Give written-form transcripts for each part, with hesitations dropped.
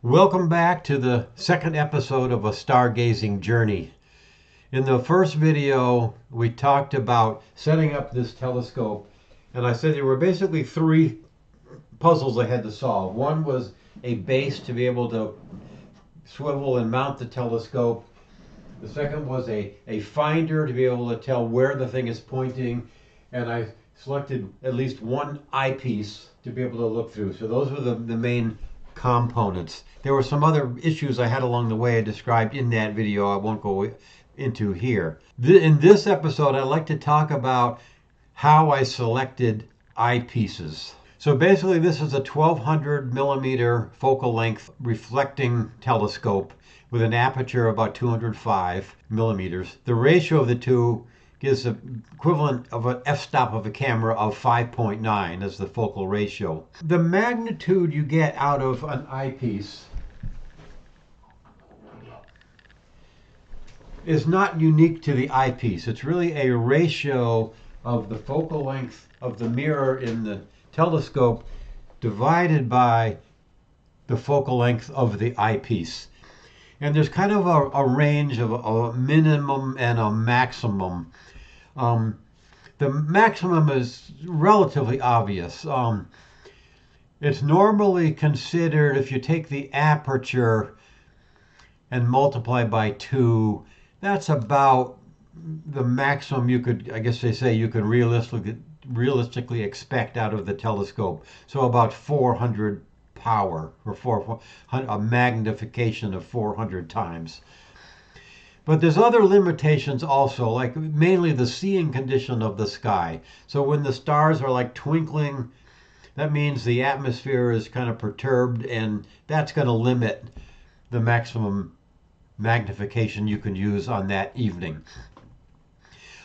Welcome back to the second episode of a stargazing journey. In the first video, we talked about setting up this telescope, and I said there were basically three puzzles I had to solve. One was a base to be able to swivel and mount the telescope. The second was a finder to be able to tell where the thing is pointing, and I selected at least one eyepiece to be able to look through. So those were the main components. There were some other issues I had along the way I described in that video I won't go into here. In this episode, I'd like to talk about how I selected eyepieces. So basically this is a 1200 millimeter focal length reflecting telescope with an aperture of about 205 millimeters. The ratio of the two gives the equivalent of an f-stop of a camera of 5.9 as the focal ratio. The magnitude you get out of an eyepiece is not unique to the eyepiece. It's really a ratio of the focal length of the mirror in the telescope divided by the focal length of the eyepiece. And there's kind of a range of a minimum and a maximum. The maximum is relatively obvious. It's normally considered, if you take the aperture and multiply by 2, that's about the maximum you could, I guess they say, you could realistically expect out of the telescope. So about 400 power, or a magnification of 400 times. But there's other limitations also, like mainly the seeing condition of the sky. So when the stars are like twinkling, that means the atmosphere is kind of perturbed, and that's going to limit the maximum magnification you can use on that evening.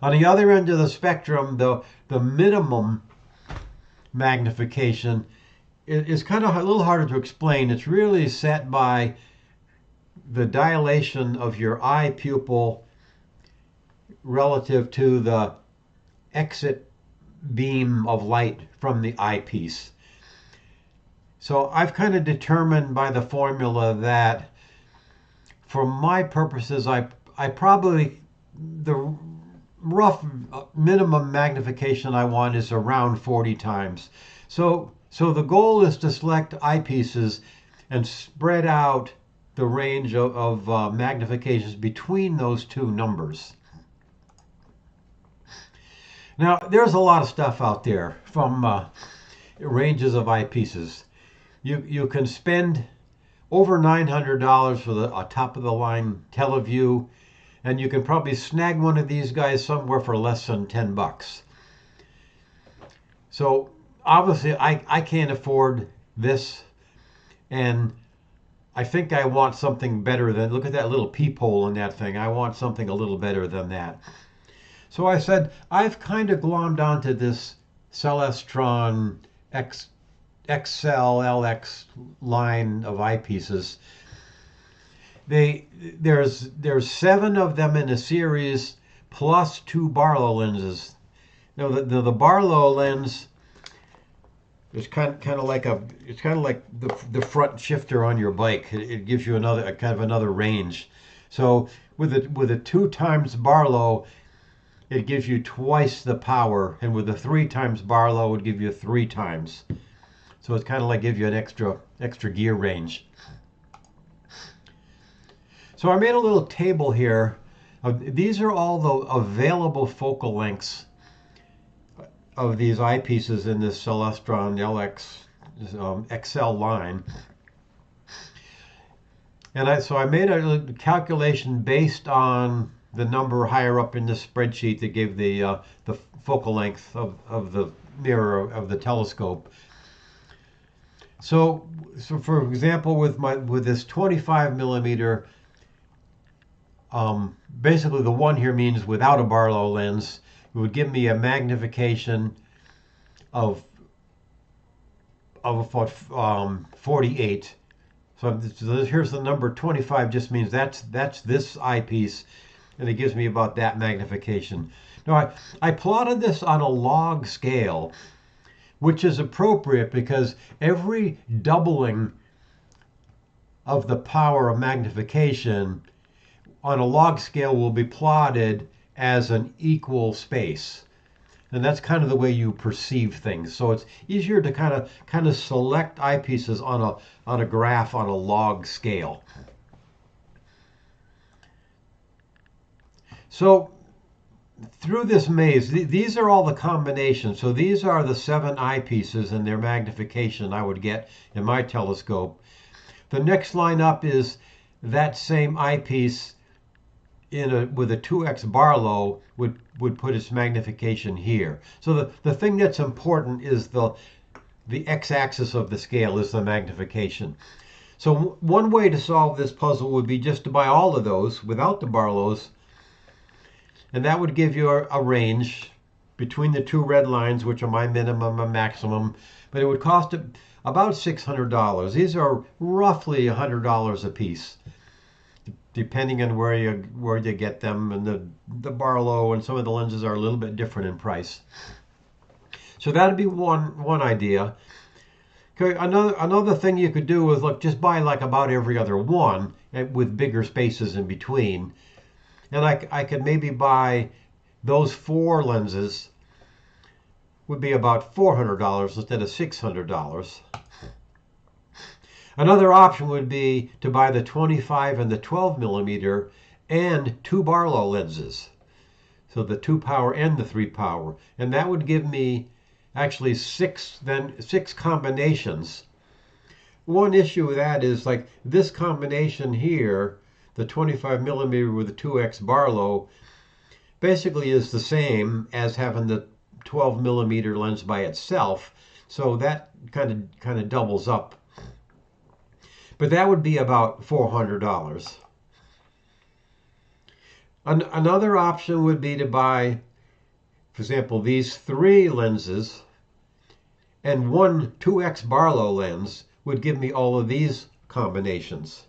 On the other end of the spectrum, the minimum magnification is kind of a little harder to explain. It's really set by the dilation of your eye pupil relative to the exit beam of light from the eyepiece. So I've kind of determined by the formula that for my purposes, I probably, the rough minimum magnification I want is around 40 times. So the goal is to select eyepieces and spread out the range of magnifications between those two numbers. Now, there's a lot of stuff out there from ranges of eyepieces. You can spend over $900 for a top-of-the-line TeleVue, and you can probably snag one of these guys somewhere for less than 10 bucks. So obviously I can't afford this, and I think I want something better than, look at that little peephole in that thing. I want something a little better than that. So I said, I've kind of glommed onto this Celestron X-Cel LX line of eyepieces. There's 7 of them in a series, plus 2 Barlow lenses. Now the Barlow lens is kind of like the front shifter on your bike. It gives you another range. So with a 2 times Barlow, it gives you twice the power, and with the 3 times Barlow, it would give you 3 times. So it's kind of like give you an extra gear range. So I made a little table here. These are all the available focal lengths of these eyepieces in this Celestron LX X-Cel line. And so I made a calculation based on the number higher up in the spreadsheet that gave the focal length of the mirror of the telescope. So for example, with this 25 millimeter, basically the one here means without a Barlow lens. It would give me a magnification of 48. So here's the number 25. Just means that's this eyepiece, and it gives me about that magnification. Now I plotted this on a log scale, which is appropriate because every doubling of the power of magnification on a log scale will be plotted as an equal space. And that's kind of the way you perceive things. So it's easier to kind of select eyepieces on a graph on a log scale. So through this maze, these are all the combinations. So these are the 7 eyepieces and their magnification I would get in my telescope. The next line up is that same eyepiece with a 2x Barlow would put its magnification here. So the thing that's important is the x-axis of the scale is the magnification. So one way to solve this puzzle would be just to buy all of those without the Barlows, and that would give you a range between the 2 red lines, which are my minimum and maximum, but it would cost about $600. These are roughly $100 a piece, depending on where you get them, and the Barlow and some of the lenses are a little bit different in price. So that'd be one idea. Okay, another thing you could do is just buy like about every other one with bigger spaces in between. And I could maybe buy those 4 lenses would be about $400 instead of $600. Another option would be to buy the 25 and the 12 millimeter and 2 Barlow lenses. So the 2 power and the 3 power. And that would give me actually 6 combinations. One issue with that is like this combination here, the 25 millimeter with the 2x Barlow, basically is the same as having the 12 millimeter lens by itself. So that kind of doubles up. But that would be about $400. Another option would be to buy, for example, these 3 lenses and one 2x Barlow lens would give me all of these combinations.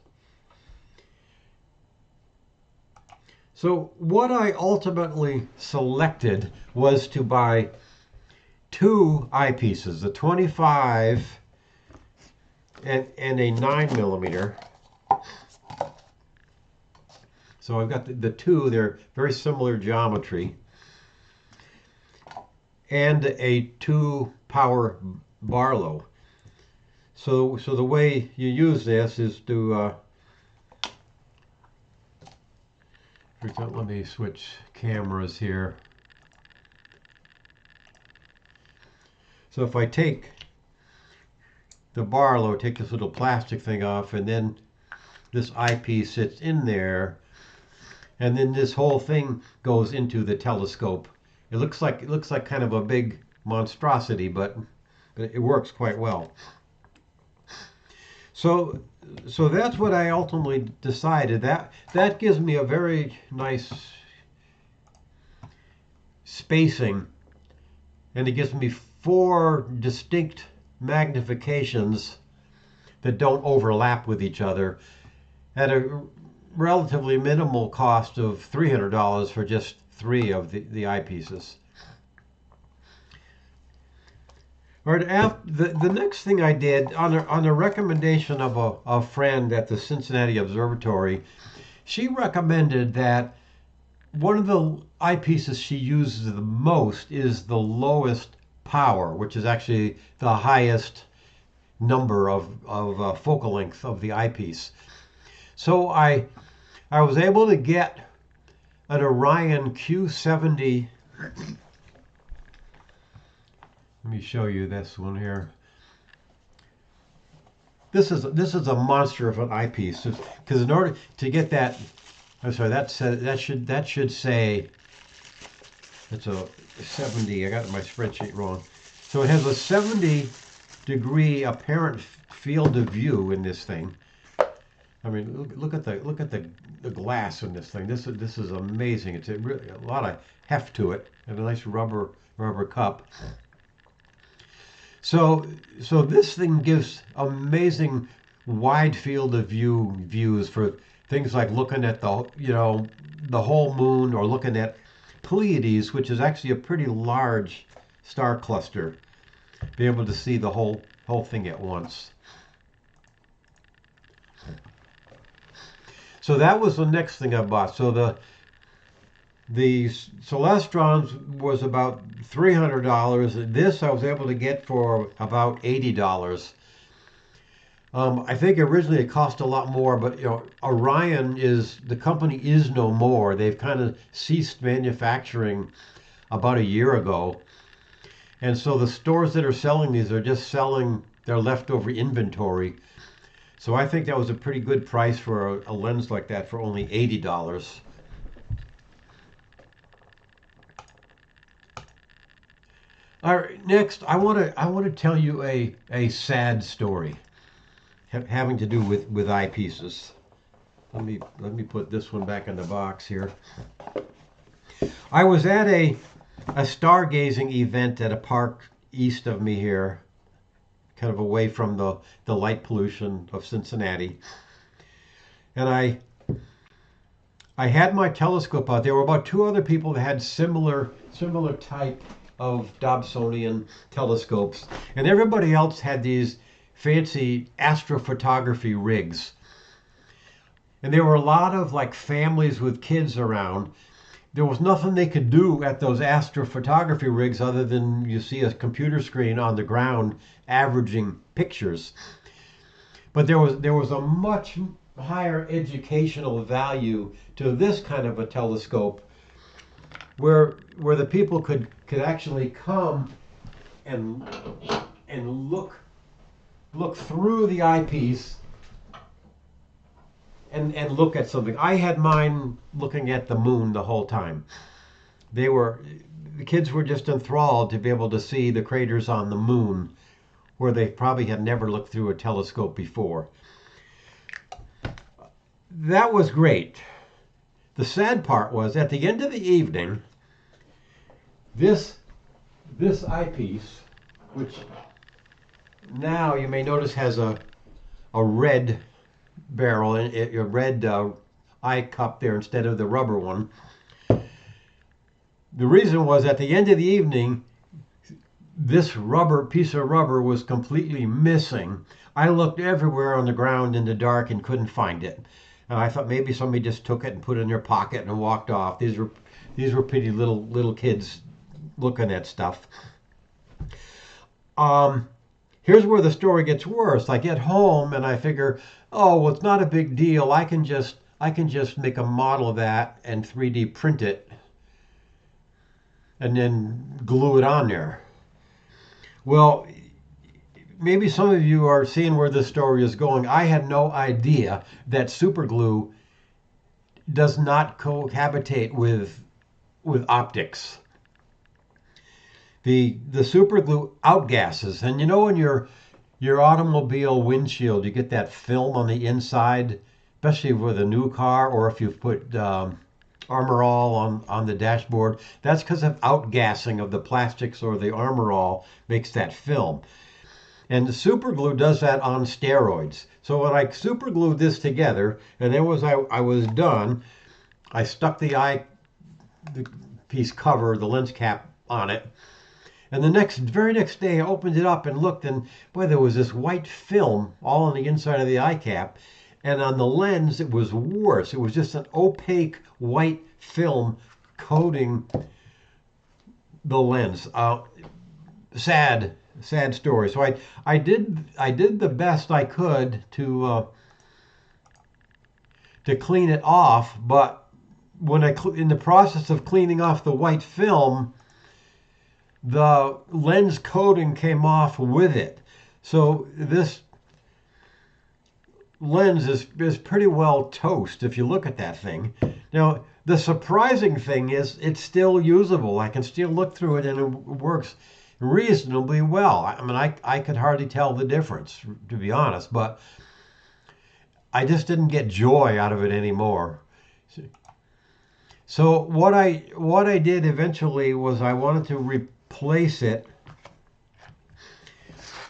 So what I ultimately selected was to buy 2 eyepieces, the 25 and a 9 millimeter. So I've got the 2, they're very similar geometry, and a 2 power Barlow. So the way you use this is to let me switch cameras here. So if I take the Barlow, take this little plastic thing off, and then this eyepiece sits in there, and then this whole thing goes into the telescope. It looks like kind of a big monstrosity, but it works quite well. So that's what I ultimately decided. That gives me a very nice spacing, and it gives me 4 distinct magnifications that don't overlap with each other at a relatively minimal cost of $300 for just 3 of the eyepieces. All right, the next thing I did, on a recommendation of a friend at the Cincinnati Observatory, she recommended that one of the eyepieces she uses the most is the lowest power, which is actually the highest number of focal length of the eyepiece. So I was able to get an Orion Q70. Let me show you this one here. This is a monster of an eyepiece, because in order to get that, I'm sorry, that should say it's a 70. I got my spreadsheet wrong. So it has a 70-degree apparent field of view in this thing. I mean, look at the glass in this thing. This is amazing. It's a lot of heft to it, and a nice rubber cup. So this thing gives amazing wide field of views for things like looking at the whole moon, or looking at Pleiades, which is actually a pretty large star cluster. Be able to see the whole thing at once. So that was the next thing I bought. So the Celestrons was about $300. This I was able to get for about $80. I think originally it cost a lot more, but Orion the company is no more. They've kind of ceased manufacturing about a year ago. And so the stores that are selling these are just selling their leftover inventory. So I think that was a pretty good price for a lens like that for only $80. All right, next I want to tell you a sad story having to do with eyepieces. Let me put this one back in the box here. I was at a stargazing event at a park east of me here, kind of away from the light pollution of Cincinnati. And I had my telescope out. There were about two other people that had similar type of Dobsonian telescopes, and everybody else had these fancy astrophotography rigs. And there were a lot of like families with kids around. There was nothing they could do at those astrophotography rigs other than you see a computer screen on the ground averaging pictures. But there was a much higher educational value to this kind of a telescope where the people could actually come and look through the eyepiece and look at something. I had mine looking at the moon the whole time. The kids were just enthralled to be able to see the craters on the moon where they probably had never looked through a telescope before. That was great. The sad part was at the end of the evening, this eyepiece, which now you may notice has a red barrel, a red eye cup there instead of the rubber one. The reason was at the end of the evening, this piece of rubber was completely missing. I looked everywhere on the ground in the dark and couldn't find it. And I thought maybe somebody just took it and put it in their pocket and walked off. These were pretty little kids looking at stuff. Here's where the story gets worse. I get home and I figure, oh, well, it's not a big deal. I can just make a model of that and 3D print it and then glue it on there. Well, maybe some of you are seeing where this story is going. I had no idea that super glue does not cohabitate with optics. The super glue outgasses, and in your automobile windshield, you get that film on the inside, especially with a new car, or if you've put Armor All on the dashboard. That's because of outgassing of the plastics, or the Armor All makes that film. And the super glue does that on steroids. So when I super glued this together, and then I was done, I stuck the piece cover, the lens cap on it. And the very next day, I opened it up and looked, and boy, there was this white film all on the inside of the eye cap. And on the lens, it was worse. It was just an opaque white film coating the lens. Sad story. So I did the best I could to clean it off, but when in the process of cleaning off the white film, the lens coating came off with it. So this lens is pretty well toast if you look at that thing. Now, the surprising thing is it's still usable. I can still look through it and it works reasonably well. I mean, I could hardly tell the difference, to be honest, but I just didn't get joy out of it anymore. So what I did eventually was I wanted to replace it,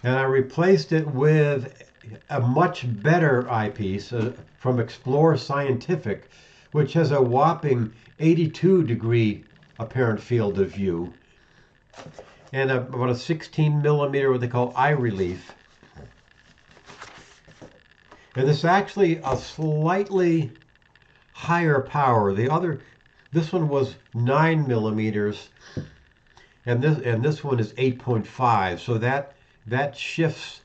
and I replaced it with a much better eyepiece from Explore Scientific, which has a whopping 82-degree apparent field of view and about a 16 millimeter what they call eye relief. And this is actually a slightly higher power. This one was 9 millimeters, and this one is 8.5. So that shifts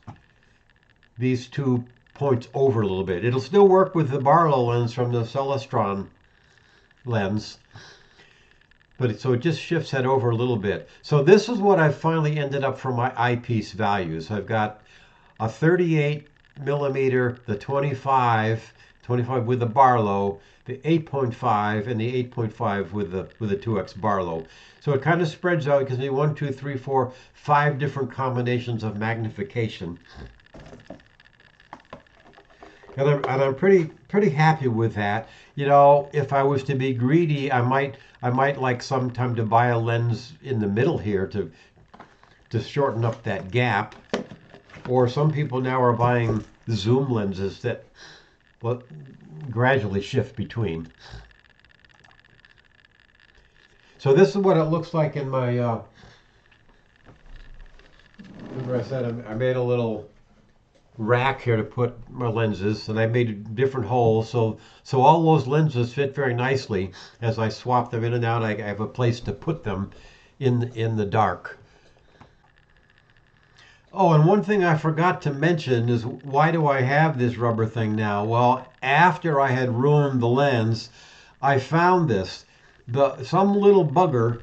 these 2 points over a little bit. It'll still work with the Barlow lens from the Celestron lens, but so it just shifts that over a little bit. So this is what I finally ended up for my eyepiece values. I've got a 38 millimeter, the 25 with the Barlow, the 8.5, and the 8.5 with the 2x Barlow. So it kind of spreads out. It gives me 1, 2, 3, 4, 5 different combinations of magnification. And I'm pretty happy with that. You know, if I was to be greedy, I might like sometime to buy a lens in the middle here to shorten up that gap. Or some people now are buying zoom lenses that gradually shift between. So this is what it looks like in my. Remember I said I made a little rack here to put my lenses, and I made different holes, so all those lenses fit very nicely. As I swap them in and out, I have a place to put them in the dark. Oh, and one thing I forgot to mention is, why do I have this rubber thing now? Well, after I had ruined the lens, I found this. Some little bugger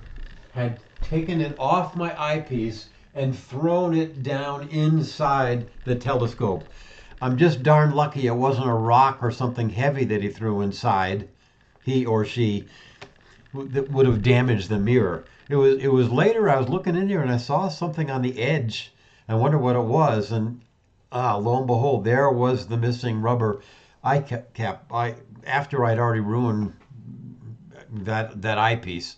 had taken it off my eyepiece and thrown it down inside the telescope. I'm just darn lucky it wasn't a rock or something heavy that he threw inside, he or she, that would have damaged the mirror. It was later I was looking in there and I saw something on the edge. I wonder what it was, and lo and behold, there was the missing rubber eye cap. After I'd already ruined that eyepiece.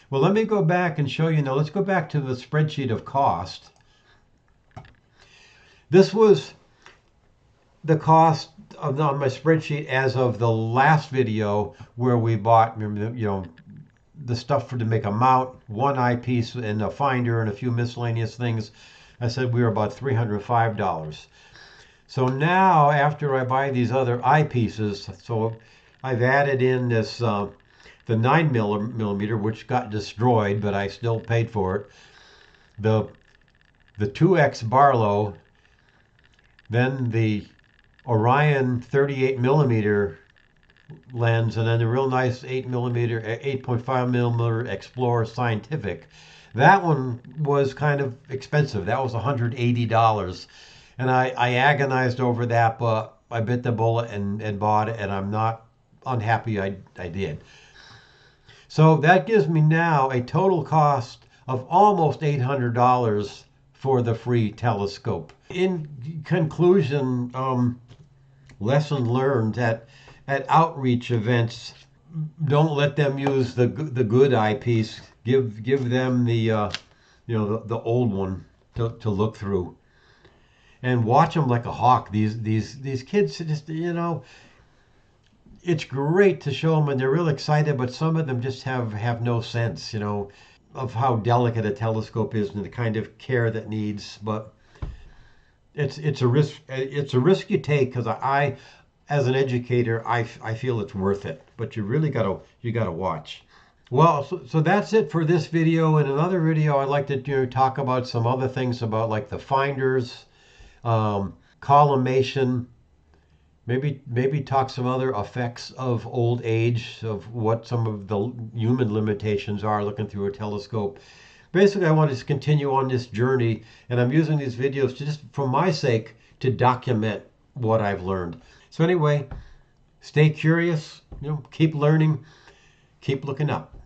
Well, let me go back and show you now. Let's go back to the spreadsheet of cost. This was the cost on my spreadsheet as of the last video, where we bought, the stuff to make a mount, one eyepiece and a finder and a few miscellaneous things. I said we were about $305. So now, after I buy these other eyepieces, so I've added in this the 9 millimeter, which got destroyed, but I still paid for it. The 2x Barlow, then the Orion 38 millimeter lens, and then the real nice 8.5 millimeter Explorer Scientific. That one was kind of expensive. That was $180, and I agonized over that, but I bit the bullet and bought it, and I'm not unhappy I did. So that gives me now a total cost of almost $800 for the free telescope. In conclusion, lesson learned at outreach events, don't let them use the good eyepiece. Give them the the old one to look through, and watch them like a hawk. These kids just it's great to show them and they're real excited, but some of them just have no sense, of how delicate a telescope is and the kind of care that needs. But it's a risk you take, because I as an educator, I feel it's worth it. But you really gotta watch. Well, so that's it for this video. In another video, I'd like to talk about some other things about, like, the finders, collimation, maybe talk some other effects of old age, of what some of the human limitations are looking through a telescope. Basically, I want to continue on this journey, and I'm using these videos just for my sake to document what I've learned. So anyway, stay curious, keep learning, keep looking up.